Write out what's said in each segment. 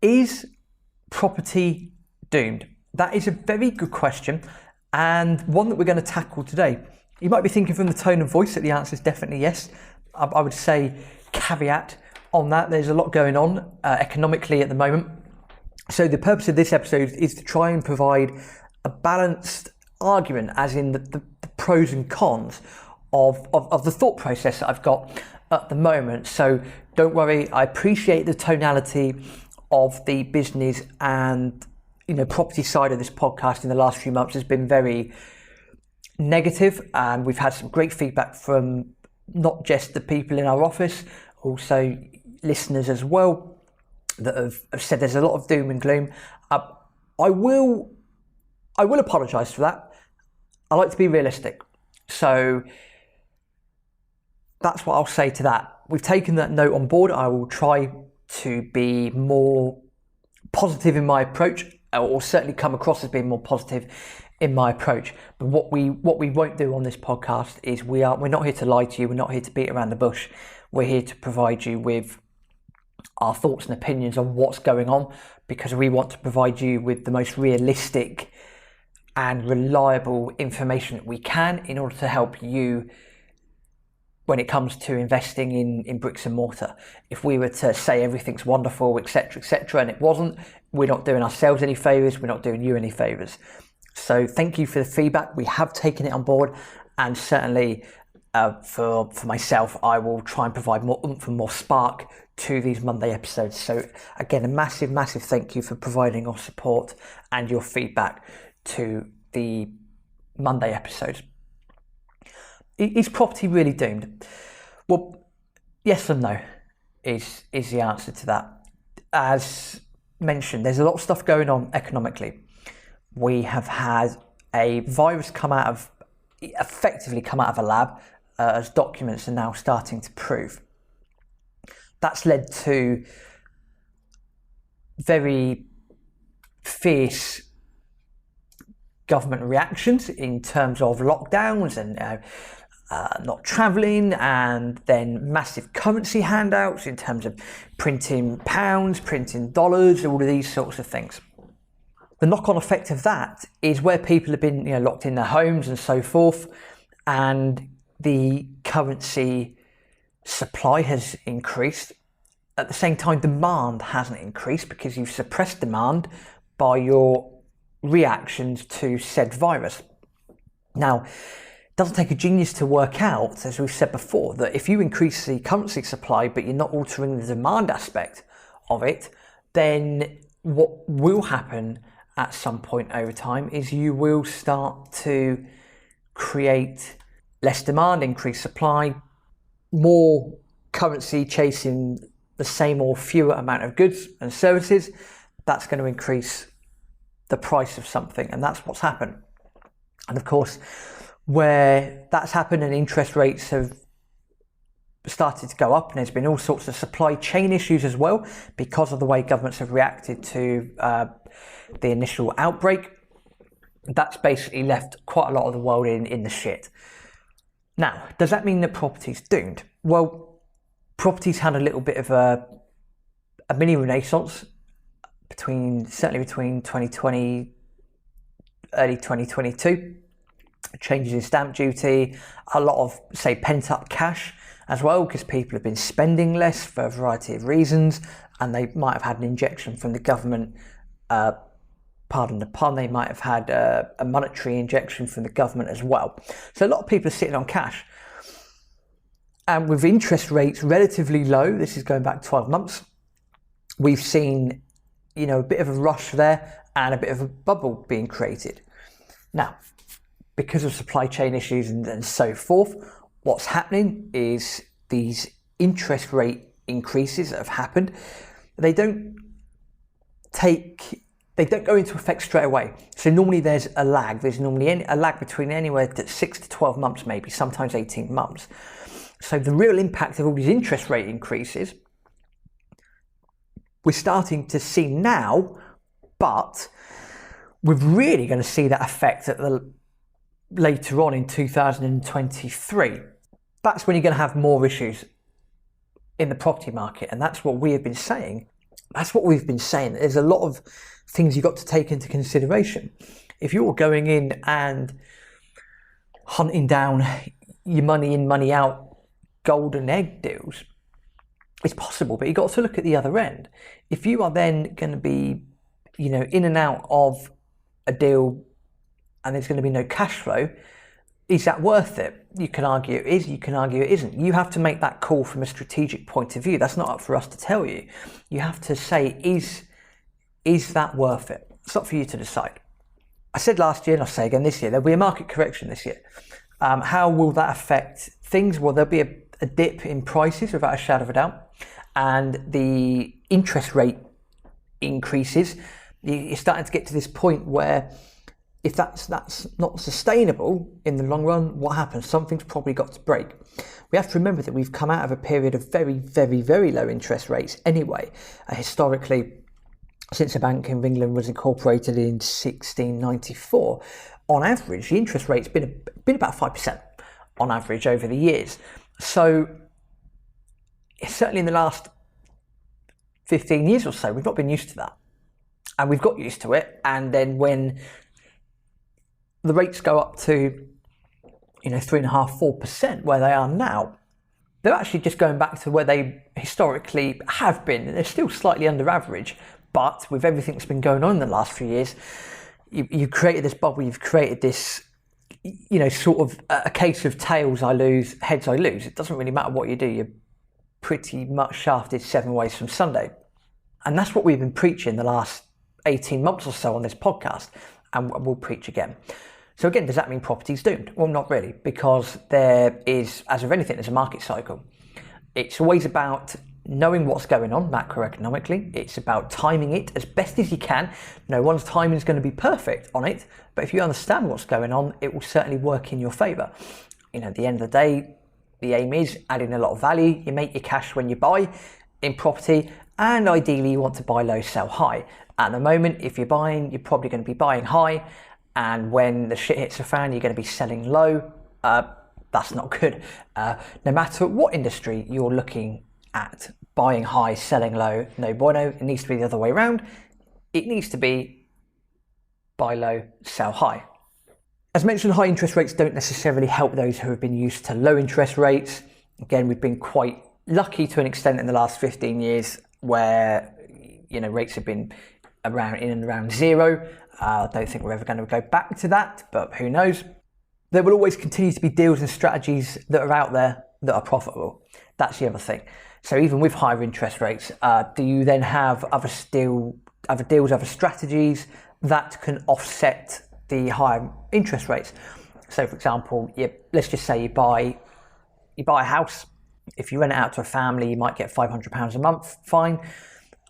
Is property doomed? That is a very good question, and one that we're going to tackle today. You might be thinking from the tone of voice that the answer is definitely yes. I would say caveat on that. There's a lot going on economically at the moment. So the purpose of this episode is to try and provide a balanced argument, as in the pros and cons of the thought process that I've got at the moment. So don't worry, I appreciate the tonality of the business and property side of this podcast in the last few months has been very negative, and we've had some great feedback from not just the people in our office, also listeners as well, that have said there's a lot of doom and gloom. I will apologise for that. I like to be realistic, so that's what I'll say to that. We've taken that note on board. I will try to be more positive in my approach, or certainly come across as being more positive in my approach. But what we won't do on this podcast is we're not here to lie to you. We're not here to beat around the bush. We're here to provide you with our thoughts and opinions on what's going on, because we want to provide you with the most realistic and reliable information that we can in order to help you when it comes to investing in bricks and mortar. If we were to say everything's wonderful, etc., and it wasn't, we're not doing ourselves any favours, we're not doing you any favours. So thank you for the feedback. We have taken it on board, and certainly for myself, I will try and provide more oomph and more spark to these Monday episodes. So again, a massive thank you for providing your support and your feedback to the Monday episodes. Is property really doomed? Well, yes and no is the answer to that. As mentioned, there's a lot of stuff going on economically. We have had a virus effectively come out of a lab, as documents are now starting to prove. That's led to very fierce government reactions in terms of lockdowns and not travelling, and then massive currency handouts in terms of printing pounds, printing dollars, all of these sorts of things. The knock-on effect of that is where people have been locked in their homes and so forth, and the currency supply has increased. At the same time, demand hasn't increased because you've suppressed demand by your reactions to said virus. Now, it doesn't take a genius to work out, as we've said before, that if you increase the currency supply but you're not altering the demand aspect of it, then what will happen at some point over time is you will start to create less demand, increased supply, more currency chasing the same or fewer amount of goods and services. That's going to increase the price of something, and that's what's happened. And of course, where that's happened and interest rates have started to go up, and there's been all sorts of supply chain issues as well because of the way governments have reacted to the initial outbreak, that's basically left quite a lot of the world in the shit. Now, does that mean that property's doomed? Well, property's had a little bit of a mini renaissance certainly between 2020, early 2022. Changes in stamp duty, a lot of, say, pent-up cash as well, because people have been spending less for a variety of reasons, and they might have had an injection from the government, pardon the pun, they might have had a monetary injection from the government as well. So a lot of people are sitting on cash. And with interest rates relatively low, this is going back 12 months, we've seen, a bit of a rush there and a bit of a bubble being created. Now, because of supply chain issues and so forth, what's happening is these interest rate increases that have happened, they don't go into effect straight away. So normally there's a lag. There's normally a lag between anywhere to 6 to 12 months, maybe, sometimes 18 months. So the real impact of all these interest rate increases, we're starting to see now, but we're really going to see that effect later on in 2023. That's when you're going to have more issues in the property market, and that's what we have been saying That's what we've been saying. There's a lot of things you've got to take into consideration. If you're going in and hunting down your money in, money out golden egg deals, it's possible, but you've got to look at the other end. If you are then going to be, in and out of a deal and there's going to be no cash flow, is that worth it? You can argue it is, you can argue it isn't. You have to make that call from a strategic point of view. That's not up for us to tell you. You have to say, is that worth it? It's not for you to decide. I said last year, and I'll say again this year, there'll be a market correction this year. How will that affect things? Well, there'll be a dip in prices without a shadow of a doubt. And the interest rate increases. You're starting to get to this point where if that's not sustainable in the long run, what happens? Something's probably got to break. We have to remember that we've come out of a period of very, very, very low interest rates anyway. Historically, since the Bank of England was incorporated in 1694, on average, the interest rate's been about 5% on average over the years. So certainly in the last 15 years or so, we've not been used to that. And we've got used to it. And then when the rates go up to 3.5%, 4% where they are now, they're actually just going back to where they historically have been. They're still slightly under average, but with everything that's been going on in the last few years, you've created this bubble, you've created this, sort of a case of tails I lose, heads I lose. It doesn't really matter what you do, you're pretty much shafted 7 ways from Sunday. And that's what we've been preaching the last 18 months or so on this podcast, and we'll preach again. So again, does that mean property's doomed? Well, not really, because there is, as with anything, there's a market cycle. It's always about knowing what's going on macroeconomically. It's about timing it as best as you can. No one's timing is going to be perfect on it, but if you understand what's going on, it will certainly work in your favour. At the end of the day, the aim is adding a lot of value. You make your cash when you buy in property, and ideally you want to buy low, sell high. At the moment, if you're buying, you're probably going to be buying high, and when the shit hits the fan, you're going to be selling low. That's not good. No matter what industry you're looking at, buying high, selling low, no bueno. It needs to be the other way around. It needs to be buy low, sell high. As mentioned, high interest rates don't necessarily help those who have been used to low interest rates. Again, we've been quite lucky to an extent in the last 15 years where rates have been in and around zero. I don't think we're ever going to go back to that, but who knows? There will always continue to be deals and strategies that are out there that are profitable. That's the other thing. So even with higher interest rates, do you then have other deals, other strategies that can offset the higher interest rates? So for example, let's just say you buy a house. If you rent it out to a family, you might get £500 a month, fine.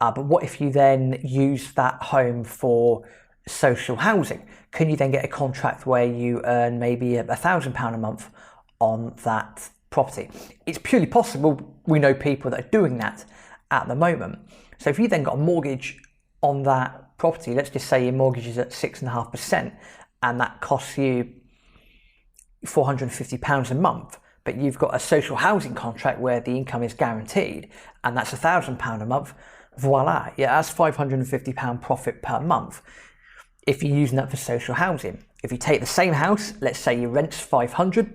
But what if you then use that home for social housing? Can you then get a contract where you earn maybe £1,000 a month on that property? It's purely possible. We know people that are doing that at the moment. So if you then got a mortgage on that property, let's just say your mortgage is at 6.5% and that costs you £450 a month, but you've got a social housing contract where the income is guaranteed and that's £1,000 a month, voila, that's £550 profit per month if you're using that for social housing. If you take the same house, let's say your rent's £500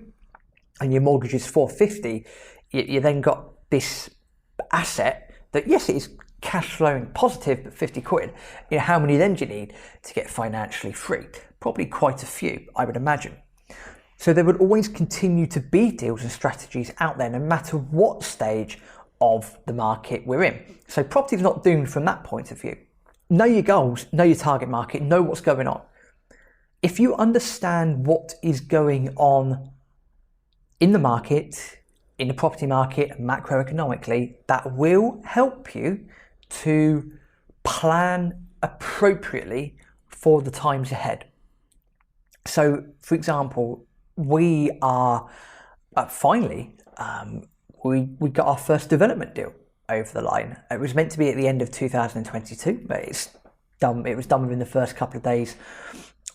and your mortgage is £450, you then got this asset that, yes, it is cash flowing positive, but 50 quid. How many then do you need to get financially free? Probably quite a few, I would imagine. So there would always continue to be deals and strategies out there, no matter what stage of the market we're in. So property is not doomed from that point of view. Know your goals, know your target market, know what's going on. If you understand what is going on in the market, in the property market, macroeconomically, that will help you to plan appropriately for the times ahead. So, for example, we are finally, we got our first development deal over the line. It was meant to be at the end of 2022, but it was done within the first couple of days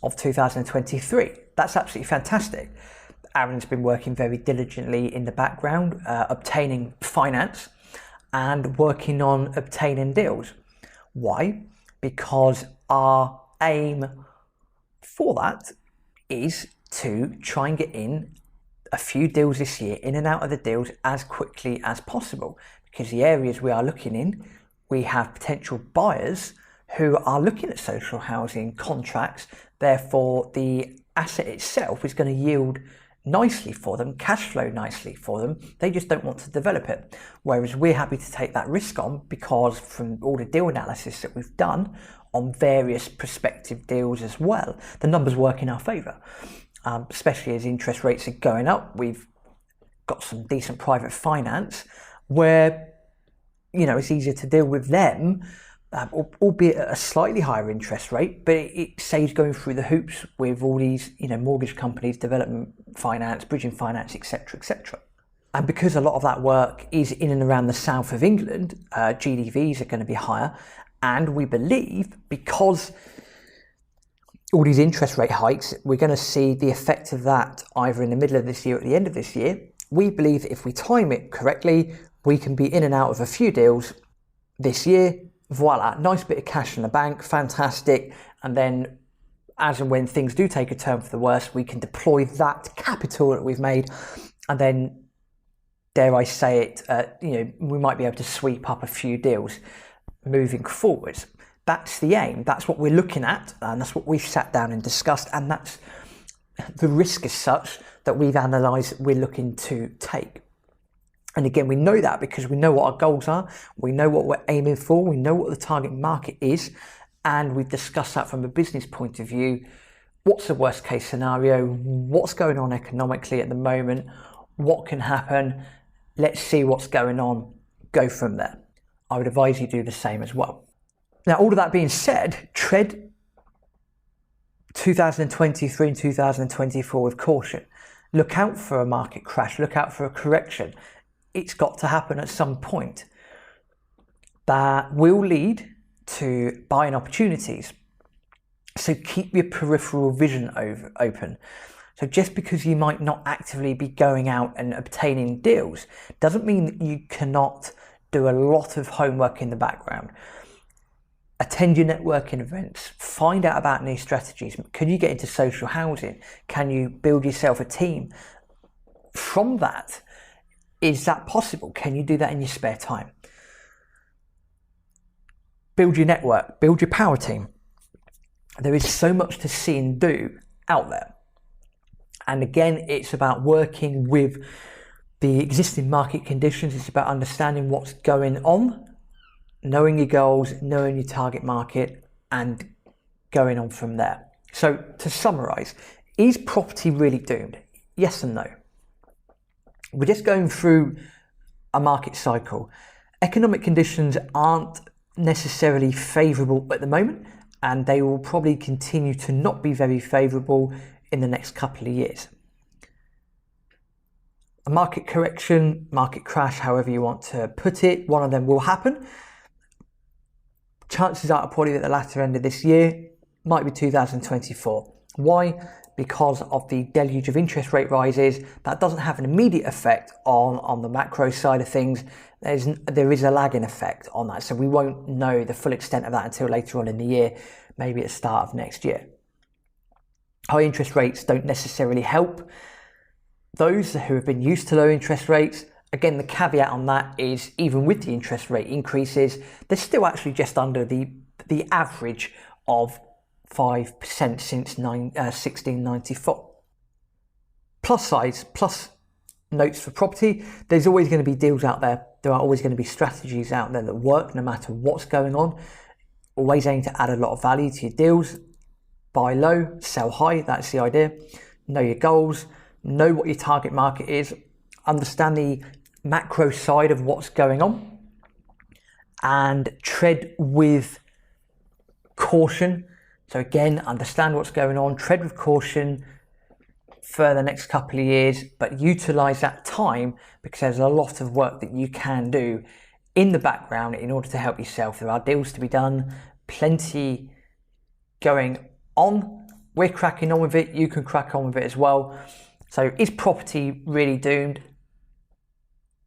of 2023. That's absolutely fantastic. Aaron's been working very diligently in the background, obtaining finance and working on obtaining deals. Why? Because our aim for that is to try and get in a few deals this year, in and out of the deals as quickly as possible, because the areas we are looking in, we have potential buyers who are looking at social housing contracts. Therefore, the asset itself is going to yield nicely for them, cash flow nicely for them. They just don't want to develop it. Whereas we're happy to take that risk on, because from all the deal analysis that we've done on various prospective deals as well, the numbers work in our favour. Especially as interest rates are going up, we've got some decent private finance where, it's easier to deal with them, albeit at a slightly higher interest rate, but it saves going through the hoops with all these, mortgage companies, development finance, bridging finance, etc., etc. And because a lot of that work is in and around the south of England, GDVs are going to be higher, and we believe because all these interest rate hikes, we're going to see the effect of that either in the middle of this year or at the end of this year. We believe that if we time it correctly, we can be in and out of a few deals this year. Voila, nice bit of cash in the bank, fantastic. And then as and when things do take a turn for the worse, we can deploy that capital that we've made. And then, dare I say it, we might be able to sweep up a few deals moving forwards. That's the aim. That's what we're looking at, and that's what we've sat down and discussed, and that's the risk as such that we've analysed we're looking to take. And again, we know that because we know what our goals are, we know what we're aiming for, we know what the target market is, and we've discussed that from a business point of view. What's the worst case scenario? What's going on economically at the moment? What can happen? Let's see what's going on. Go from there. I would advise you do the same as well. Now, all of that being said, tread 2023 and 2024 with caution. Look out for a market crash. Look out for a correction. It's got to happen at some point. That will lead to buying opportunities. So keep your peripheral vision open. So just because you might not actively be going out and obtaining deals doesn't mean that you cannot do a lot of homework in the background. Attend your networking events, find out about new strategies. Can you get into social housing? Can you build yourself a team? From that, is that possible? Can you do that in your spare time? Build your network, build your power team. There is so much to see and do out there. And again, it's about working with the existing market conditions. It's about understanding what's going on, knowing your goals, knowing your target market, and going on from there. So to summarize, is property really doomed? Yes and no. We're just going through a market cycle. Economic conditions aren't necessarily favorable at the moment, and they will probably continue to not be very favorable in the next couple of years. A market correction, market crash, however you want to put it, one of them will happen. Chances are probably at the latter end of this year, might be 2024. Why? Because of the deluge of interest rate rises. That doesn't have an immediate effect on the macro side of things. There is a lagging effect on that, so we won't know the full extent of that until later on in the year, maybe at the start of next year. High interest rates don't necessarily help those who have been used to low interest rates. Again, the caveat on that is even with the interest rate increases, they're still actually just under the average of 5% since 1694. Plus sides, plus notes for property, there's always going to be deals out there. There are always going to be strategies out there that work no matter what's going on. Always aim to add a lot of value to your deals. Buy low, sell high, that's the idea. Know your goals, know what your target market is, understand the macro side of what's going on, and tread with caution. So again, understand what's going on, tread with caution for the next couple of years, but utilize that time because there's a lot of work that you can do in the background in order to help yourself. There are deals to be done, plenty going on. We're cracking on with it. You can crack on with it as well. So is property really doomed?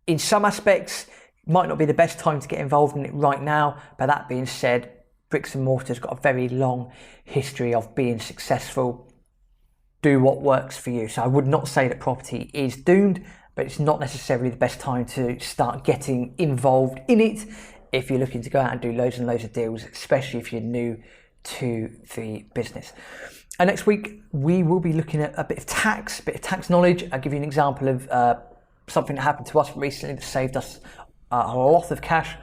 In some aspects, it might not be the best time to get involved in it right now. But that being said, bricks and mortar's got a very long history of being successful. Do what works for you. So I would not say that property is doomed, but it's not necessarily the best time to start getting involved in it if you're looking to go out and do loads and loads of deals, especially if you're new to the business. And next week, we will be looking at a bit of tax knowledge. I'll give you an example of something that happened to us recently that saved us a lot of cash.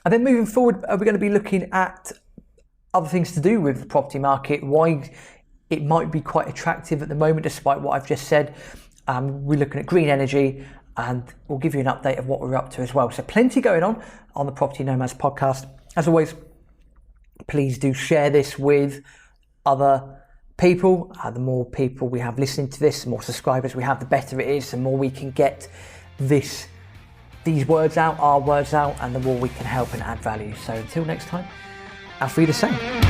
And then moving forward, we're going to be looking at other things to do with the property market, why it might be quite attractive at the moment, despite what I've just said. We're looking at green energy, and we'll give you an update of what we're up to as well. So plenty going on the Property Nomads podcast. As always, please do share this with other people. The more people we have listening to this, the more subscribers we have, the better it is. The more we can get these words out, our words out, and the more we can help and add value. So until next time, auf Wiedersehen.